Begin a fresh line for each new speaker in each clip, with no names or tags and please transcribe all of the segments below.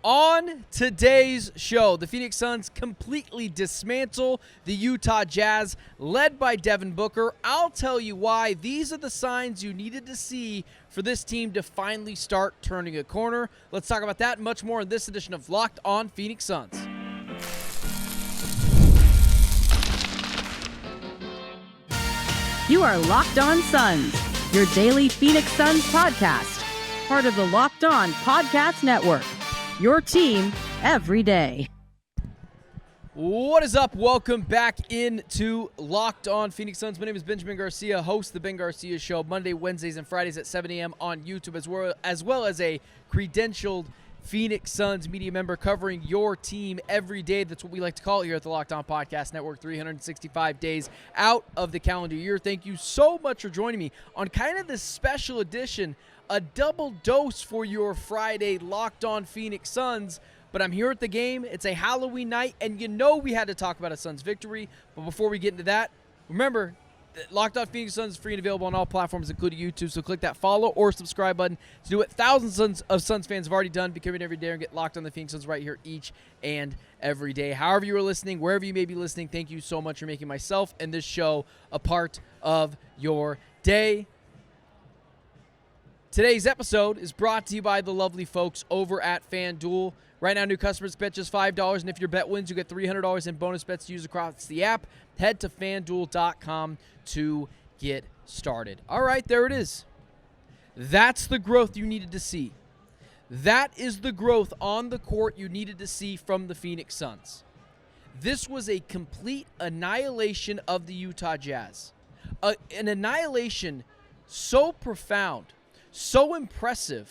On today's show, the Phoenix Suns completely dismantle the Utah Jazz, led by Devin Booker. I'll tell you why. These are the signs you needed to see for this team to finally start turning a corner. Let's talk about that and much more in this edition of Locked On Phoenix Suns.
You are Locked On Suns, your daily Phoenix Suns podcast, part of the Locked On Podcast Network. Your team every day.
What is up? Welcome back into Locked On Phoenix Suns. My name is Benjamin Garcia, host of the Ben Garcia Show, Monday, Wednesdays, and Fridays at 7 a.m. on YouTube, as well as a credentialed Phoenix Suns media member covering your team every day. That's what we like to call it here at the Locked On Podcast Network, 365 days out of the calendar year. Thank you so much for joining me on kind of this special edition, a double dose for your Friday Locked On Phoenix Suns. But I'm here at the game. It's a Halloween night, and you know we had to talk about a Suns victory. But before we get into that, remember, Locked On Phoenix Suns is free and available on all platforms, including YouTube. So click that follow or subscribe button to do what thousands of Suns fans have already done. Become it every day and get Locked On the Phoenix Suns right here each and every day. However you are listening, wherever you may be listening, thank you so much for making myself and this show a part of your day. Today's episode is brought to you by the lovely folks over at FanDuel. Right now, new customers bet just $5, and if your bet wins, you get $300 in bonus bets to use across the app. Head to FanDuel.com to get started. All right, there it is. That's the growth you needed to see. That is the growth on the court you needed to see from the Phoenix Suns. This was a complete annihilation of the Utah Jazz. An annihilation so profound, so impressive,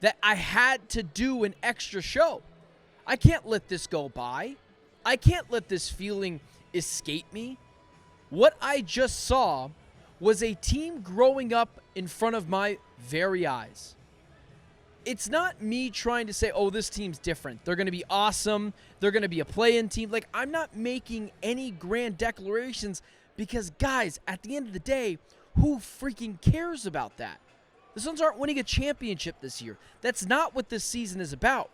that I had to do an extra show. I can't let this go by. I can't let this feeling escape me. What I just saw was a team growing up in front of my very eyes. It's not me trying to say, oh, this team's different. They're going to be awesome. They're going to be a play-in team. Like, I'm not making any grand declarations because, guys, at the end of the day, who freaking cares about that? The Suns aren't winning a championship this year. That's not what this season is about.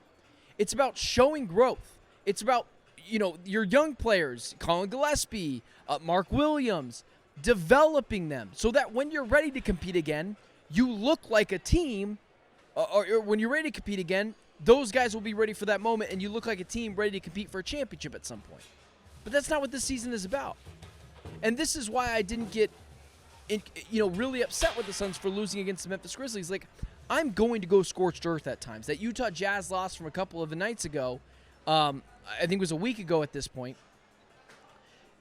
It's about showing growth. It's about, your young players, Colin, Gillespie, Mark Williams, developing them so that when you're ready to compete again, you look like a team, or when you're ready to compete again, those guys will be ready for that moment, and you look like a team ready to compete for a championship at some point. But that's not what this season is about. And this is why I didn't get really upset with the Suns for losing against the Memphis Grizzlies. Like, I'm going to go scorched earth at times. That Utah Jazz loss from a couple of the nights ago, I think it was a week ago at this point,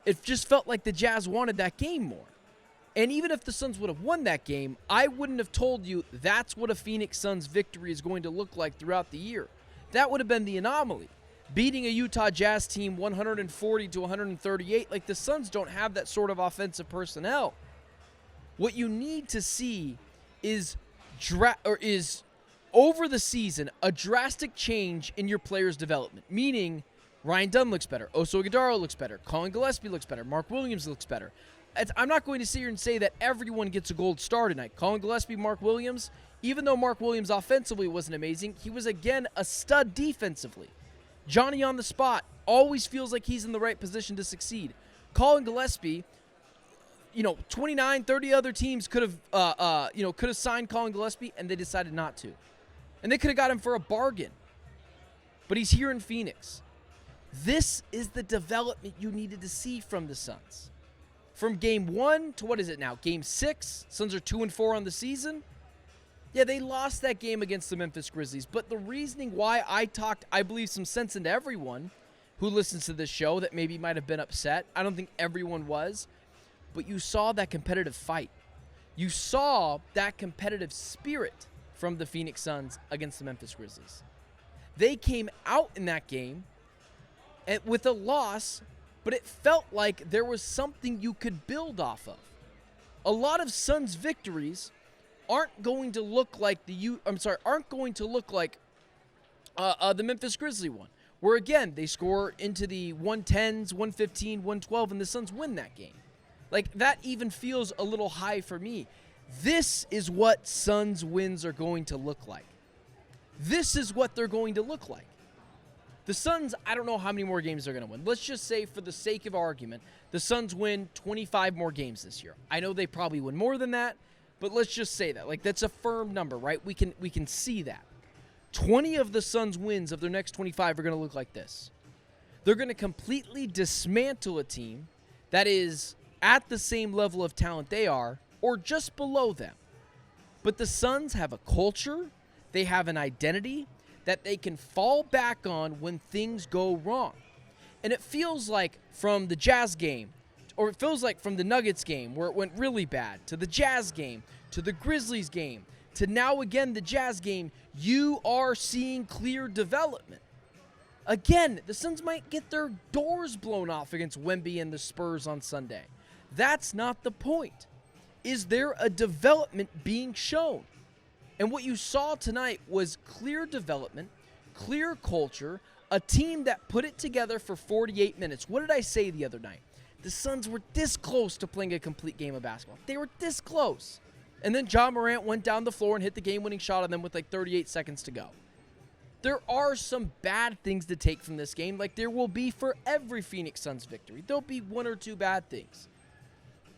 it just felt like the Jazz wanted that game more. And even if the Suns would have won that game, I wouldn't have told you that's what a Phoenix Suns victory is going to look like throughout the year. That would have been the anomaly. Beating a Utah Jazz team 140 to 138, like the Suns don't have that sort of offensive personnel. What you need to see is over the season a drastic change in your players' development. Meaning, Ryan Dunn looks better, Oso Ighodaro looks better, Colin Gillespie looks better, Mark Williams looks better. I'm not going to sit here and say that everyone gets a gold star tonight. Colin Gillespie, Mark Williams, even though Mark Williams offensively wasn't amazing, he was again a stud defensively. Johnny on the spot always feels like he's in the right position to succeed. Colin Gillespie, 29, 30 other teams could have signed Colin Gillespie, and they decided not to. And they could have got him for a bargain. But he's here in Phoenix. This is the development you needed to see from the Suns. From game 1 to what is it now? Game 6. Suns are 2-4 on the season. Yeah, they lost that game against the Memphis Grizzlies. But the reasoning why I talked, I believe, some sense into everyone who listens to this show that maybe might have been upset. I don't think everyone was. But you saw that competitive fight. You saw that competitive spirit from the Phoenix Suns against the Memphis Grizzlies. They came out in that game with a loss, but it felt like there was something you could build off of. A lot of Suns victories aren't going to look like the Memphis Grizzly one, where again they score into the 110s, 115, 112, and the Suns win that game. Like, that even feels a little high for me. This is what Suns wins are going to look like. This is what they're going to look like. The Suns, I don't know how many more games they're going to win. Let's just say, for the sake of argument, the Suns win 25 more games this year. I know they probably win more than that, but let's just say that. Like, that's a firm number, right? We can see that. 20 of the Suns' wins of their next 25 are going to look like this. They're going to completely dismantle a team that is at the same level of talent they are, or just below them. But the Suns have a culture, they have an identity that they can fall back on when things go wrong. And it feels like from the Jazz game, or it feels like from the Nuggets game where it went really bad, to the Jazz game, to the Grizzlies game, to now again the Jazz game, you are seeing clear development. Again, the Suns might get their doors blown off against Wemby and the Spurs on Sunday. That's not the point. Is there a development being shown? And what you saw tonight was clear development, clear culture, a team that put it together for 48 minutes. What did I say the other night? The Suns were this close to playing a complete game of basketball. They were this close. And then Ja Morant went down the floor and hit the game-winning shot on them with like 38 seconds to go. There are some bad things to take from this game, like there will be for every Phoenix Suns victory. There'll be one or two bad things.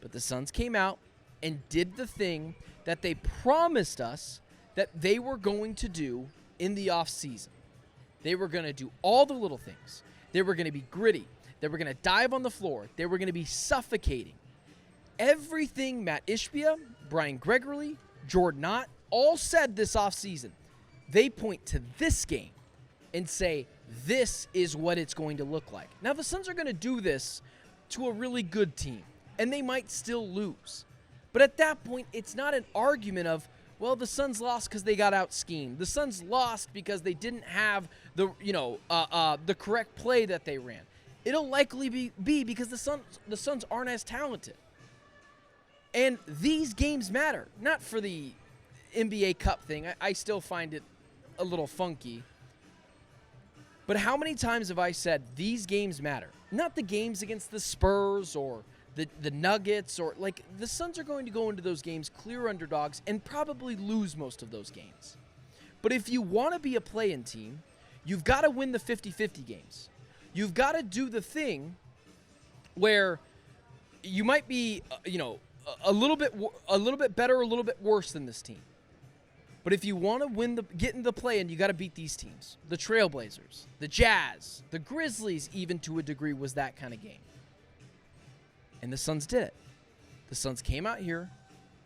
But the Suns came out and did the thing that they promised us that they were going to do in the offseason. They were going to do all the little things. They were going to be gritty. They were going to dive on the floor. They were going to be suffocating. Everything Matt Ishbia, Brian Gregory, Jordan Knott all said this offseason, they point to this game and say, this is what it's going to look like. Now, the Suns are going to do this to a really good team, and they might still lose. But at that point, it's not an argument of, well, the Suns lost because they got out-schemed. The Suns lost because they didn't have the correct play that they ran. It'll likely be because the Suns aren't as talented. And these games matter, not for the NBA Cup thing. I still find it a little funky. But how many times have I said these games matter? Not the games against the Spurs or the Nuggets, or like the Suns are going to go into those games clear underdogs and probably lose most of those games. But if you want to be a play-in team, you've got to win the 50-50 games. You've got to do the thing where you might be, a little bit better, a little bit worse than this team. But if you want to get in the play-in, you got to beat these teams. The Trailblazers, the Jazz, the Grizzlies, even to a degree, was that kind of game. And the Suns did it. The Suns came out here,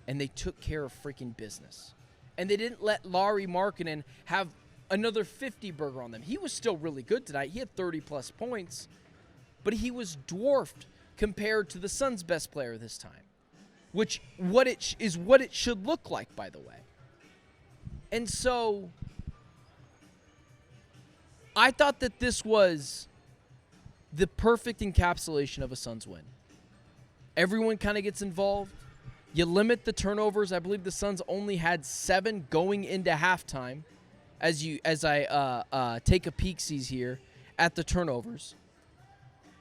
and they took care of freaking business. And they didn't let Lauri Markkanen have another 50-burger on them. He was still really good tonight. He had 30-plus points. But he was dwarfed compared to the Suns' best player this time. Which is what it should look like, by the way. And so, I thought that this was the perfect encapsulation of a Suns win. Everyone kind of gets involved. You limit the turnovers. I believe the Suns only had 7 going into halftime. As I take a peek-sees here at the turnovers.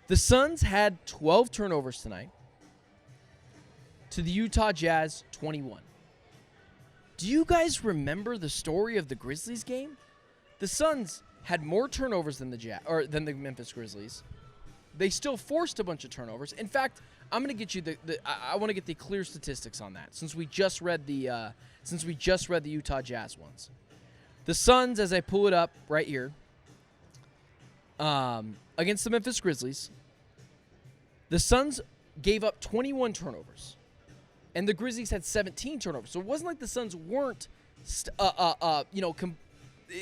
The Suns had 12 turnovers tonight to the Utah Jazz 21. Do you guys remember the story of the Grizzlies game? The Suns had more turnovers than than the Memphis Grizzlies. They still forced a bunch of turnovers. In fact, I'm going to get you I want to get the clear statistics on that since we just read the Utah Jazz ones. The Suns, as I pull it up right here, against the Memphis Grizzlies, the Suns gave up 21 turnovers, and the Grizzlies had 17 turnovers. So it wasn't like the Suns weren't, it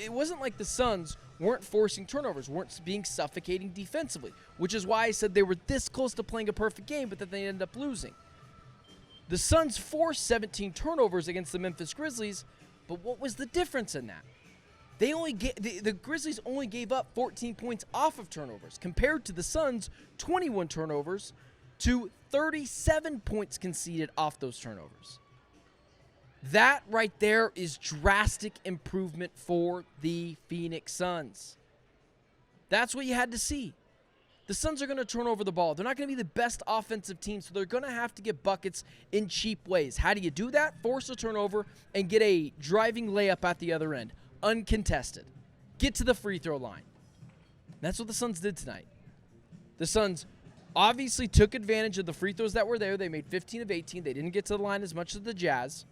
wasn't like the Suns weren't forcing turnovers, weren't being suffocating defensively, which is why I said they were this close to playing a perfect game, but then they ended up losing. The Suns forced 17 turnovers against the Memphis Grizzlies, but what was the difference in that? The Grizzlies only gave up 14 points off of turnovers, compared to the Suns' 21 turnovers to 37 points conceded off those turnovers. That right there is drastic improvement for the Phoenix Suns. That's what you had to see. The Suns are going to turn over the ball. They're not going to be the best offensive team, so they're going to have to get buckets in cheap ways. How do you do that? Force a turnover and get a driving layup at the other end. Uncontested. Get to the free throw line. That's what the Suns did tonight. The Suns obviously took advantage of the free throws that were there. They made 15 of 18. They didn't get to the line as much as the Jazz.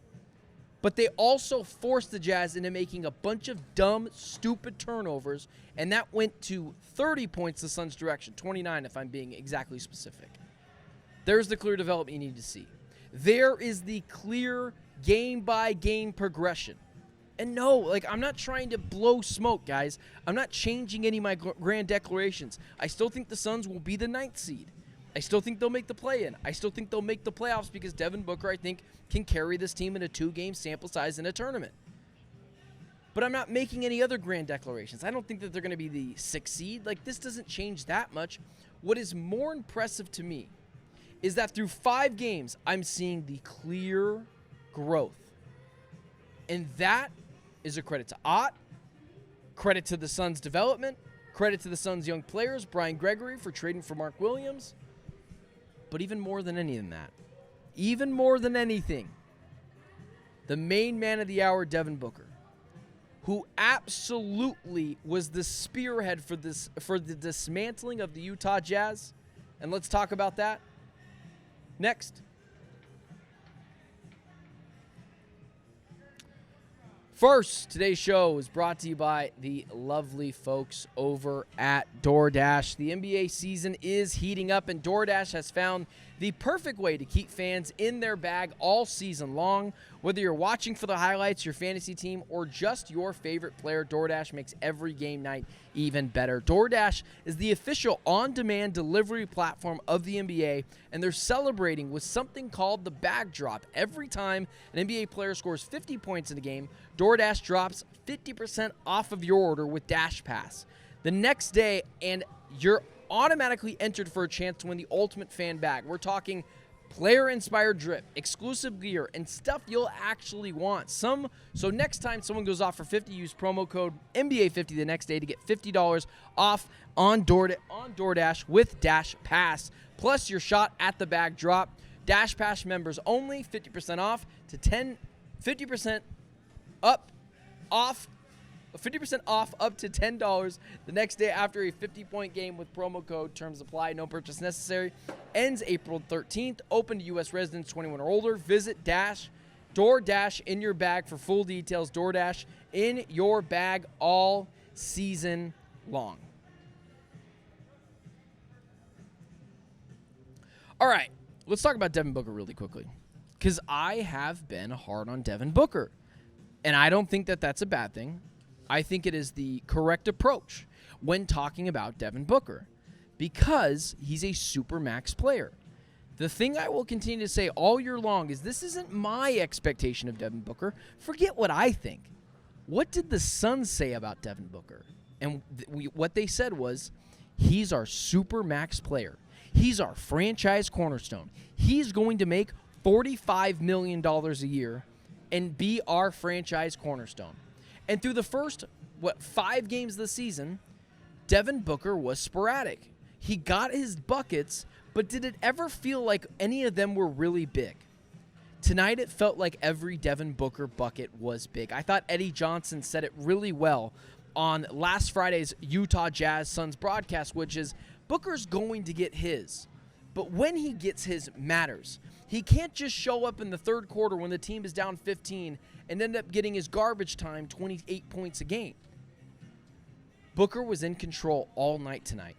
But they also forced the Jazz into making a bunch of dumb, stupid turnovers, and that went to 30 points the Suns' direction, 29 if I'm being exactly specific. There's the clear development you need to see. There is the clear game-by-game progression. And no, I'm not trying to blow smoke, guys. I'm not changing any of my grand declarations. I still think the Suns will be the 9th seed. I still think they'll make the play-in. I still think they'll make the playoffs because Devin Booker, I think, can carry this team in a 2-game sample size in a tournament. But I'm not making any other grand declarations. I don't think that they're going to be the 6th seed. This doesn't change that much. What is more impressive to me is that through 5 games, I'm seeing the clear growth. And that is a credit to Ott, credit to the Suns' development, credit to the Suns' young players, Brian Gregory for trading for Mark Williams. But even more than anything, the main man of the hour, Devin Booker, who absolutely was the spearhead for the dismantling of the Utah Jazz. And let's talk about that next. First, today's show is brought to you by the lovely folks over at DoorDash. The NBA season is heating up, and DoorDash has found the perfect way to keep fans in their bag all season long. Whether you're watching for the highlights, your fantasy team, or just your favorite player, DoorDash makes every game night even better. DoorDash is the official on-demand delivery platform of the NBA, and they're celebrating with something called the bag drop. Every time an NBA player scores 50 points in a game, DoorDash drops 50% off of your order with Dash Pass. The next day, and you're automatically entered for a chance to win the ultimate fan bag. We're talking player-inspired drip, exclusive gear, and stuff you'll actually want. So next time someone goes off for 50, use promo code NBA50 the next day to get $50 off on DoorDash with Dash Pass. Plus your shot at the bag drop. Dash Pass members only, 50% off to 50% off up to $10 the next day after a 50-point game with promo code. Terms apply. No purchase necessary. Ends April 13th. Open to U.S. residents 21 or older. Visit DoorDash in your bag for full details. DoorDash in your bag all season long. All right, let's talk about Devin Booker really quickly, because I have been hard on Devin Booker, and I don't think that that's a bad thing. I think it is the correct approach when talking about Devin Booker, because he's a super max player. The thing I will continue to say all year long is this isn't my expectation of Devin Booker. Forget what I think. What did the Suns say about Devin Booker? And what they said was, he's our super max player. He's our franchise cornerstone. He's going to make $45 million a year and be our franchise cornerstone. And through the first, 5 games of the season, Devin Booker was sporadic. He got his buckets, but did it ever feel like any of them were really big? Tonight, it felt like every Devin Booker bucket was big. I thought Eddie Johnson said it really well on last Friday's Utah Jazz Suns broadcast, which is Booker's going to get his, but when he gets his matters. He can't just show up in the third quarter when the team is down 15 and end up getting his garbage time 28 points a game. Booker was in control all night tonight.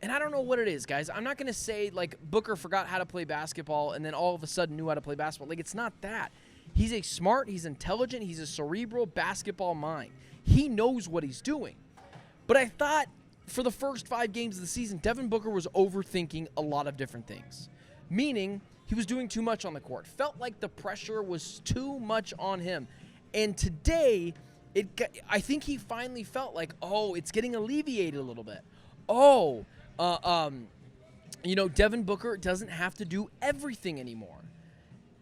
And I don't know what it is, guys. I'm not going to say, Booker forgot how to play basketball and then all of a sudden knew how to play basketball. It's not that. He's he's intelligent, he's a cerebral basketball mind. He knows what he's doing. But I thought for the first 5 games of the season, Devin Booker was overthinking a lot of different things. Meaning, he was doing too much on the court. Felt like the pressure was too much on him. And today, I think he finally felt like, it's getting alleviated a little bit. Devin Booker doesn't have to do everything anymore.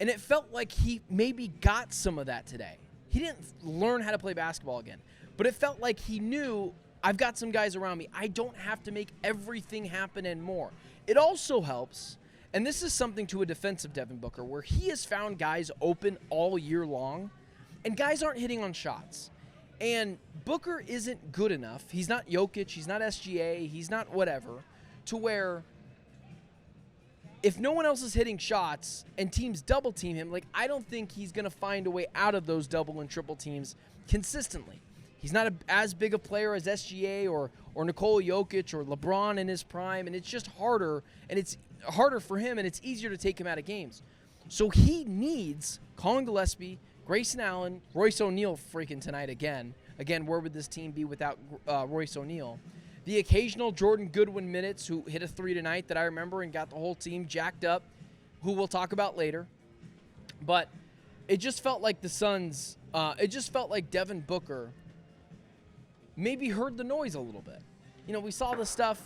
And it felt like he maybe got some of that today. He didn't learn how to play basketball again. But it felt like he knew, I've got some guys around me. I don't have to make everything happen and more. It also helps, and this is something to a defense of Devin Booker, where he has found guys open all year long, and guys aren't hitting on shots. And Booker isn't good enough. He's not Jokic. He's not SGA. He's not whatever, to where if no one else is hitting shots and teams double team him, like, I don't think he's going to find a way out of those double and triple teams consistently. He's not as big a player as SGA or Nikola Jokic or LeBron in his prime, and it's just harder, and it's harder for him, and it's easier to take him out of games. So he needs Colin Gillespie, Grayson Allen, Royce O'Neal freaking tonight again. Again, where would this team be without Royce O'Neal? The occasional Jordan Goodwin minutes, who hit a 3 tonight that I remember and got the whole team jacked up, who we'll talk about later. But it just felt like the Suns, it just felt like Devin Booker maybe heard the noise a little bit. You know, we saw the stuff,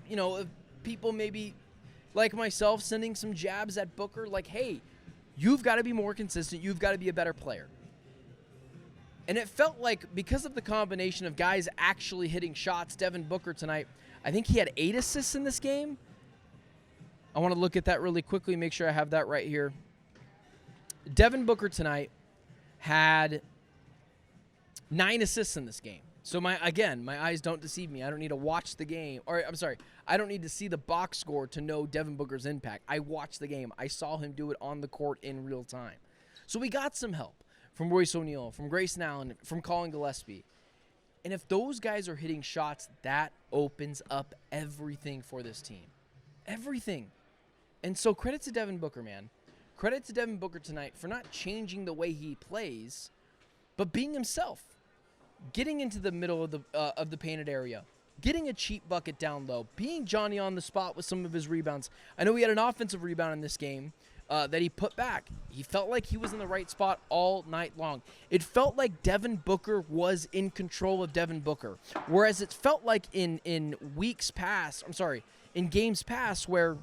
you know, of people maybe like myself sending some jabs at Booker like, hey, you've got to be more consistent. You've got to be a better player. And it felt like because of the combination of guys actually hitting shots, Devin Booker tonight, I think he had 8 assists in this game. I want to look at that really quickly, make sure I have that right here. Devin Booker tonight had 9 assists in this game. So my eyes don't deceive me. I don't need to watch the game. Or I'm sorry, I don't need to see the box score to know Devin Booker's impact. I watched the game. I saw him do it on the court in real time. So we got some help from Royce O'Neal, from Grayson Allen, from Colin Gillespie. And if those guys are hitting shots, that opens up everything for this team. Everything. And so credit to Devin Booker, man. Credit to Devin Booker tonight for not changing the way he plays, but being himself. Getting into the middle of the painted area, getting a cheap bucket down low, being Johnny on the spot with some of his rebounds. I know he had an offensive rebound in this game that he put back. He felt like he was in the right spot all night long. It felt like Devin Booker was in control of Devin Booker, whereas it felt like in games past where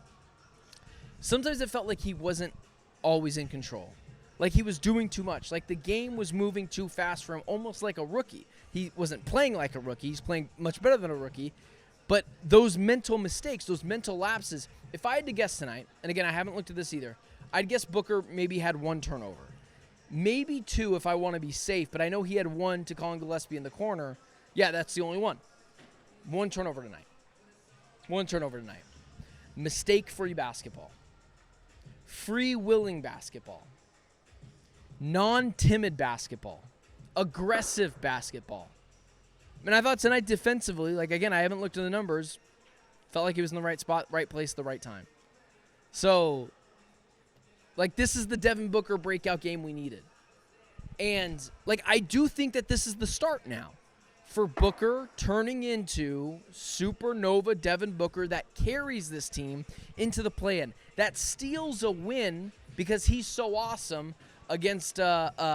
sometimes it felt like he wasn't always in control. Like he was doing too much. Like the game was moving too fast for him, almost like a rookie. He wasn't playing like a rookie. He's playing much better than a rookie. But those mental mistakes, those mental lapses, if I had to guess tonight, and again, I haven't looked at this either, I'd guess Booker maybe had 1 turnover. Maybe 2 if I want to be safe, but I know he had 1 to Colin Gillespie in the corner. Yeah, that's the only one. 1 turnover tonight. 1 turnover tonight. Mistake-free basketball. Free-willing basketball. Non-timid basketball, aggressive basketball. And I thought tonight defensively, like again, I haven't looked at the numbers, felt like he was in the right spot, right place, the right time. So, like this is the Devin Booker breakout game we needed. And like I do think that this is the start now for Booker turning into supernova Devin Booker that carries this team into the play-in, that steals a win because he's so awesome against, a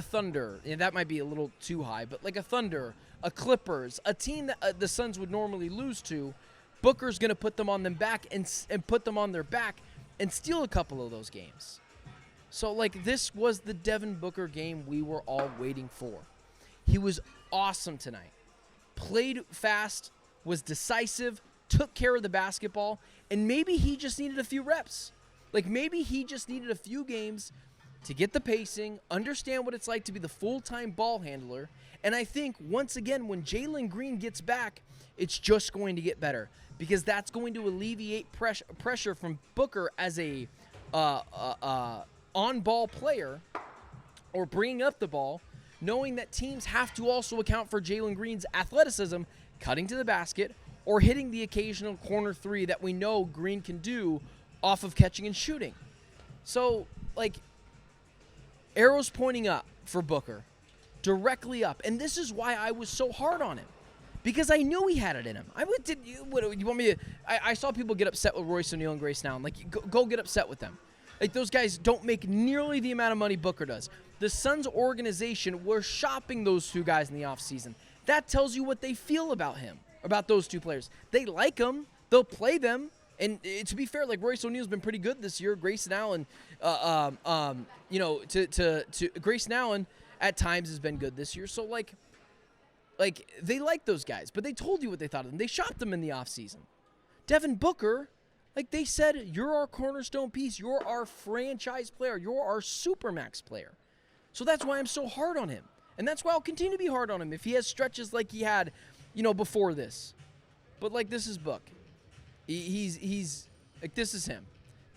Thunder. And that might be a little too high, but like a Thunder, a Clippers, a team that the Suns would normally lose to, Booker's going to put them on them back and put them on their back and steal a couple of those games. So, like, this was the Devin Booker game we were all waiting for. He was awesome tonight. Played fast, was decisive, took care of the basketball, and maybe he just needed a few reps. Like, maybe he just needed a few games to get the pacing, understand what it's like to be the full-time ball handler. And I think, once again, when Jalen Green gets back, it's just going to get better because that's going to alleviate pressure from Booker as a on-ball player or bringing up the ball, knowing that teams have to also account for Jalen Green's athleticism, cutting to the basket, or hitting the occasional corner 3 that we know Green can do off of catching and shooting. So, like, arrows pointing up for Booker, directly up. And this is why I was so hard on him, because I knew he had it in him. You want me to? I saw people get upset with Royce O'Neal and Grayson Allen. Like, go get upset with them. Like, those guys don't make nearly the amount of money Booker does. The Suns organization were shopping those 2 guys in the offseason. That tells you what they feel about him, about those 2 players. They like them. They'll play them. And to be fair, like Royce O'Neal's been pretty good this year. Grayson Allen, Grayson Allen at times has been good this year. So like they like those guys, but they told you what they thought of them. They shopped them in the offseason. Devin Booker, like they said, you're our cornerstone piece. You're our franchise player. You're our supermax player. So that's why I'm so hard on him. And that's why I'll continue to be hard on him if he has stretches like he had, before this. But, like, this is Book. He's like, this is him.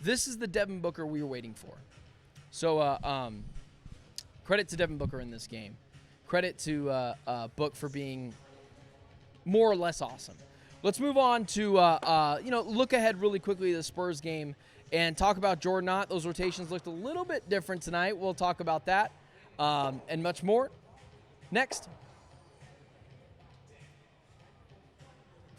This is the Devin Booker we were waiting for. So, credit to Devin Booker in this game. Credit to Book for being more or less awesome. Let's move on to, look ahead really quickly to the Spurs game and talk about Jordan Knott. Those rotations looked a little bit different tonight. We'll talk about that and much more next.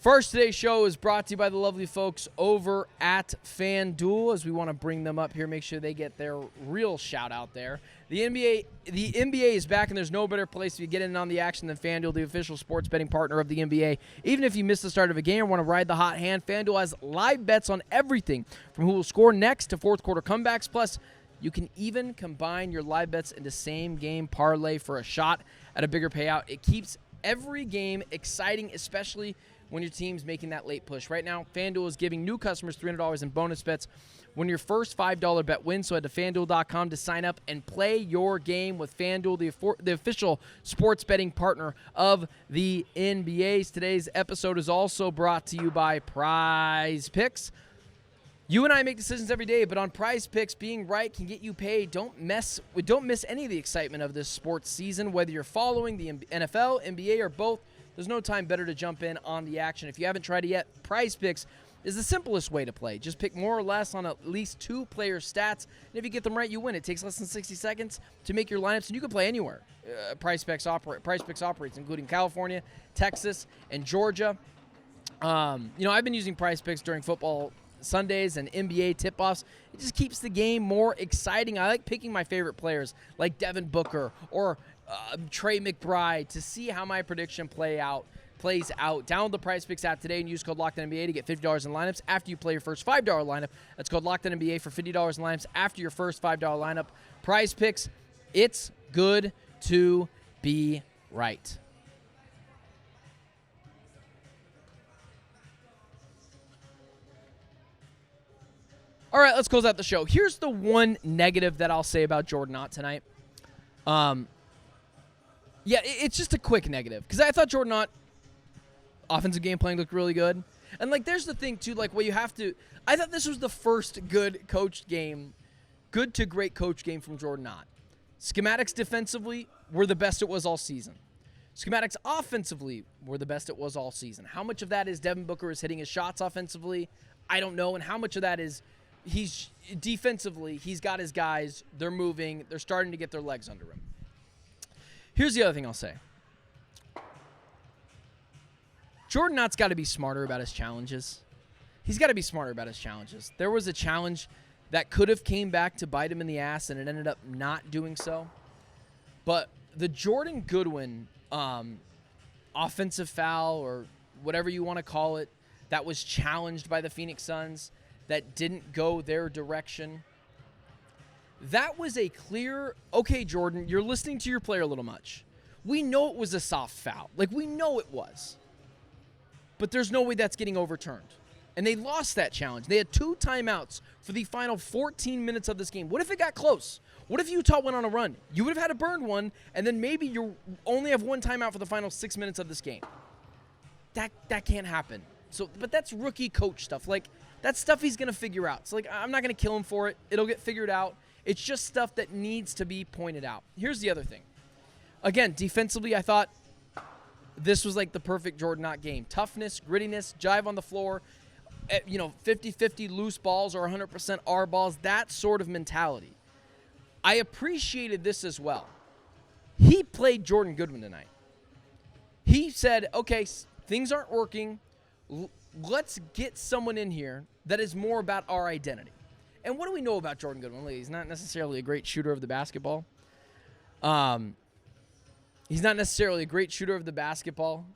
First, today's show is brought to you by the lovely folks over at FanDuel. As we want to bring them up here, make sure they get their real shout out there. The NBA is back, and there's no better place to get in on the action than FanDuel, the official sports betting partner of the NBA. Even if you missed the start of a game or want to ride the hot hand, FanDuel has live bets on everything from who will score next to fourth quarter comebacks. Plus, you can even combine your live bets into same game parlay for a shot at a bigger payout. It keeps every game exciting, especially when your team's making that late push. Right now, FanDuel is giving new customers $300 in bonus bets when your first $5 bet wins. So head to FanDuel.com to sign up and play your game with FanDuel, the official sports betting partner of the NBA. Today's episode is also brought to you by Prize Picks. You and I make decisions every day, but on Prize Picks, being right can get you paid. Don't miss any of the excitement of this sports season, whether you're following the NFL, NBA, or both. There's no time better to jump in on the action. If you haven't tried it yet, Prize Picks is the simplest way to play. Just pick more or less on at least two player stats, and if you get them right, you win. It takes less than 60 seconds to make your lineups, and you can play anywhere. Prize Picks operates, including California, Texas, and Georgia. I've been using Prize Picks during football Sundays and NBA tip-offs. It just keeps the game more exciting. I like picking my favorite players like Devin Booker or Trey McBride to see how my prediction plays out. Download the Prize Picks app today and use code LOCKEDONNBA to get $50 in lineups after you play your first $5 lineup. That's code LOCKEDONNBA for $50 in lineups after your first $5 lineup. Prize Picks, it's good to be right. All right, let's close out the show. Here's the one negative that I'll say about Jordan Knott tonight. It's just a quick negative because I thought Jordan Knott offensive game playing looked really good. And, like, there's the thing, too, like, you have to – I thought this was the first good to great coach game from Jordan Knott. Schematics defensively were the best it was all season. Schematics offensively were the best it was all season. How much of that is Devin Booker is hitting his shots offensively? I don't know. And how much of that is he's defensively, he's got his guys, they're moving, they're starting to get their legs under him. Here's the other thing I'll say. Jordan Knott's got to be smarter about his challenges. He's got to be smarter about his challenges. There was a challenge that could have came back to bite him in the ass, and it ended up not doing so. But the Jordan Goodwin offensive foul, or whatever you want to call it, that was challenged by the Phoenix Suns, that didn't go their direction, that was a clear, okay, Jordan, you're listening to your player a little much. We know it was a soft foul. Like, we know it was. But there's no way that's getting overturned. And they lost that challenge. They had 2 timeouts for the final 14 minutes of this game. What if it got close? What if Utah went on a run? You would have had to burn one, and then maybe you only have 1 timeout for the final 6 minutes of this game. That can't happen. But that's rookie coach stuff. Like, that's stuff he's going to figure out. So, like, I'm not going to kill him for it. It'll get figured out. It's just stuff that needs to be pointed out. Here's the other thing. Again, defensively, I thought this was like the perfect Jordan Knott game. Toughness, grittiness, jive on the floor, 50-50 loose balls or 100% R balls, that sort of mentality. I appreciated this as well. He played Jordan Goodwin tonight. He said, okay, things aren't working. Let's get someone in here that is more about our identity. And what do we know about Jordan Goodwin? He's not necessarily a great shooter of the basketball. He's not necessarily a great shooter of the basketball,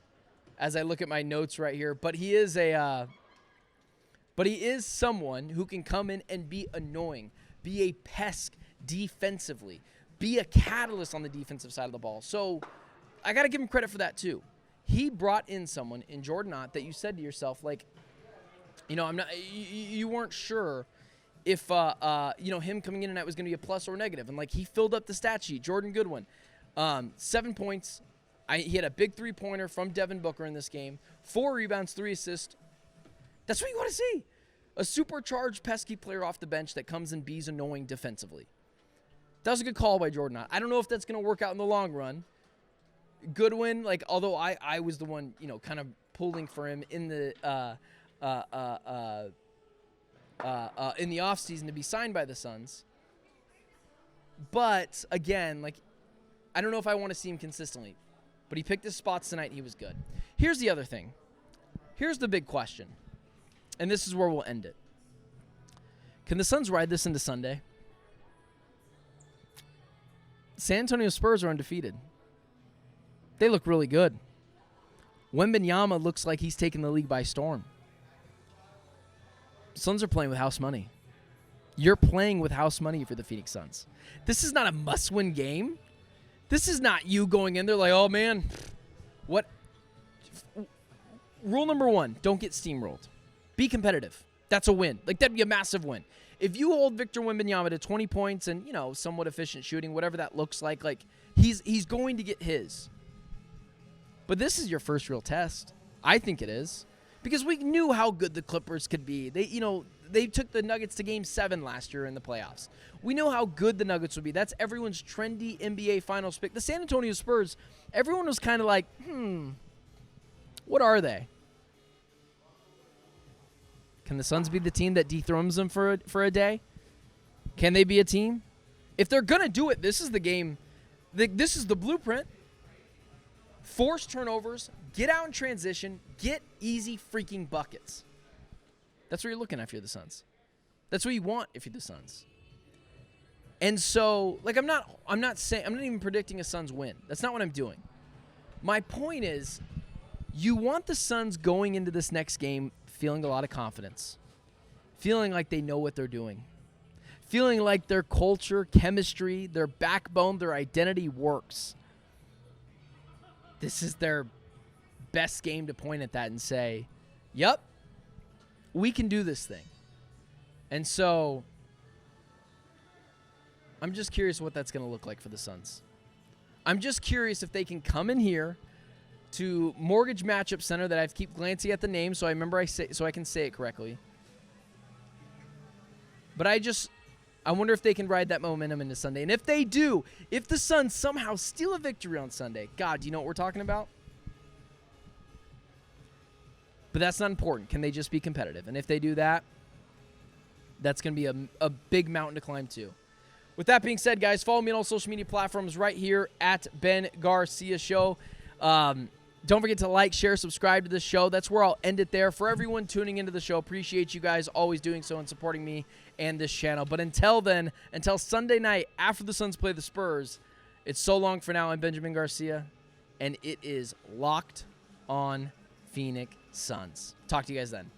as I look at my notes right here. But he is someone who can come in and be annoying, be a pest defensively, be a catalyst on the defensive side of the ball. So I got to give him credit for that too. He brought in someone in Jordan Knott that you said to yourself, like, you weren't sure if him coming in tonight was going to be a plus or negative, and like he filled up the stat sheet. Jordan Goodwin, 7 points. He had a big three-pointer from Devin Booker in this game. 4 rebounds, 3 assists. That's what you want to see. A supercharged, pesky player off the bench that comes and be's annoying defensively. That was a good call by Jordan. I don't know if that's going to work out in the long run. Goodwin, although I was the one, kind of pulling for him in the offseason to be signed by the Suns. But, again, I don't know if I want to see him consistently. But he picked his spots tonight. He was good. Here's the other thing. Here's the big question. And this is where we'll end it. Can the Suns ride this into Sunday? San Antonio Spurs are undefeated. They look really good. Wembanyama looks like he's taking the league by storm. Suns are playing with house money. You're playing with house money for the Phoenix Suns. This is not a must-win game. This is not you going in there like, oh, man, what? Rule number 1, don't get steamrolled. Be competitive. That's a win. That'd be a massive win. If you hold Victor Wembanyama to 20 points and, somewhat efficient shooting, whatever that looks like he's going to get his. But this is your first real test. I think it is. Because we knew how good the Clippers could be. They took the Nuggets to Game 7 last year in the playoffs. We know how good the Nuggets would be. That's everyone's trendy NBA Finals pick. The San Antonio Spurs, everyone was kind of like, what are they? Can the Suns be the team that dethrones them for a day? Can they be a team? If they're going to do it, this is the game. This is the blueprint. Force turnovers, get out in transition, get easy freaking buckets. That's what you're looking at if you're the Suns. That's what you want if you're the Suns. And so, I'm not even predicting a Suns win. That's not what I'm doing. My point is, you want the Suns going into this next game feeling a lot of confidence, feeling like they know what they're doing, feeling like their culture, chemistry, their backbone, their identity works. This is their best game to point at that and say, yep, we can do this thing. And so I'm just curious what that's going to look like for the Suns. I'm just curious if they can come in here to Mortgage Matchup Center that I keep glancing at the name so I can say it correctly. But I wonder if they can ride that momentum into Sunday. And if they do, if the Suns somehow steal a victory on Sunday, God, do you know what we're talking about? But that's not important. Can they just be competitive? And if they do that, that's going to be a big mountain to climb too. With that being said, guys, follow me on all social media platforms right here at Ben Garcia Show. Don't forget to like, share, subscribe to this show. That's where I'll end it there. For everyone tuning into the show, appreciate you guys always doing so and supporting me and this channel. But until then, until Sunday night after the Suns play the Spurs, it's so long for now. I'm Benjamin Garcia, and it is Locked on Phoenix Suns. Talk to you guys then.